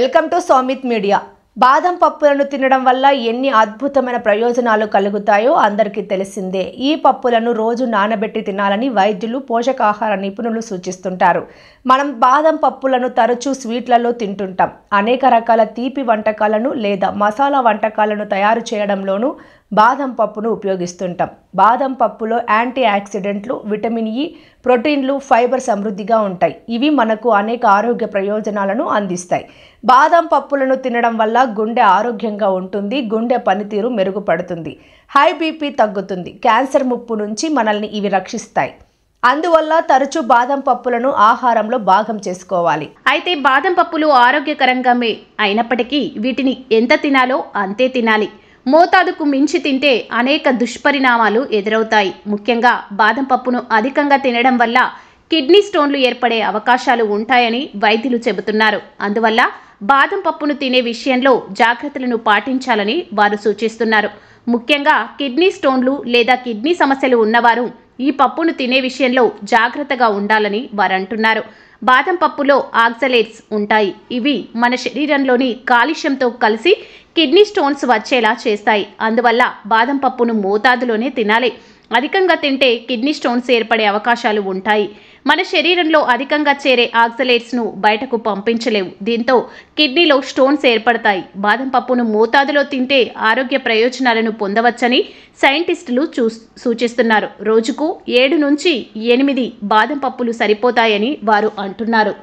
Welcome to Soumith media. బాదం పప్పులను తినడం వల్ల ఎన్ని అద్భుతమైన ప్రయోజనాలు కలుగుతాయో అందరికీ తెలిసిందే. ఈ పప్పులను రోజు నానబెట్టి తినాలని వైద్యులు, పోషకాహార నిపుణులు సూచిస్తుంటారు. మనం బాదం పప్పులను తరచూ స్వీట్లలో తింటుంటాం. అనేక రకాల తీపి వంటకాలను లేదా మసాలా వంటకాలను తయారు చేయడంలోనూ బాదం పప్పును ఉపయోగిస్తుంటాం. బాదం పప్పులో యాంటీ ఆక్సిడెంట్లు, విటమిన్ ఇ, ప్రోటీన్లు, ఫైబర్ సమృద్ధిగా ఉంటాయి. ఇవి మనకు అనేక ఆరోగ్య ప్రయోజనాలను అందిస్తాయి. బాదం పప్పులను తినడం వల్ల గుండె ఆరోగ్యంగా ఉంటుంది, గుండె పనితీరు మెరుగుపడుతుంది, హై బీపీ తగ్గుతుంది, క్యాన్సర్ ముప్పు నుంచి మనల్ని ఇవి రక్షిస్తాయి. అందువల్ల తరచూ బాదం పప్పులను ఆహారంలో భాగం చేసుకోవాలి. అయితే బాదం పప్పులు ఆరోగ్యకరంగా అయినప్పటికీ వీటిని ఎంత తినాలో అంతే తినాలి. మోతాదుకు మించి తింటే అనేక దుష్పరిణామాలు ఎదురవుతాయి. ముఖ్యంగా బాదం పప్పును అధికంగా తినడం వల్ల కిడ్నీ స్టోన్లు ఏర్పడే అవకాశాలు ఉంటాయని వైద్యులు చెబుతున్నారు. అందువల్ల బాదం పప్పును తినే విషయంలో జాగ్రత్తలను పాటించాలని వారు సూచిస్తున్నారు. ముఖ్యంగా కిడ్నీ స్టోన్లు లేదా కిడ్నీ సమస్యలు ఉన్నవారు ఈ పప్పును తినే విషయంలో జాగ్రత్తగా ఉండాలని వారు అంటున్నారు. బాదం పప్పులో ఆక్సలేట్స్ ఉంటాయి. ఇవి మన శరీరంలోని కాల్షియంతో కలిసి కిడ్నీ స్టోన్స్ వచ్చేలా చేస్తాయి. అందువల్ల బాదం పప్పును మోతాదులోనే తినాలి. అధికంగా తింటే కిడ్నీ స్టోన్స్ ఏర్పడే అవకాశాలు ఉంటాయి. మన శరీరంలో అధికంగా చేరే ఆక్సలేట్స్ను బయటకు పంపించలేవు. దీంతో కిడ్నీలో స్టోన్స్ ఏర్పడతాయి. బాదం పప్పును మోతాదులో తింటే ఆరోగ్య ప్రయోజనాలను పొందవచ్చని సైంటిస్టులు సూచిస్తున్నారు. రోజుకు 7 నుంచి 8 బాదం పప్పులు సరిపోతాయని వారు అంటున్నారు.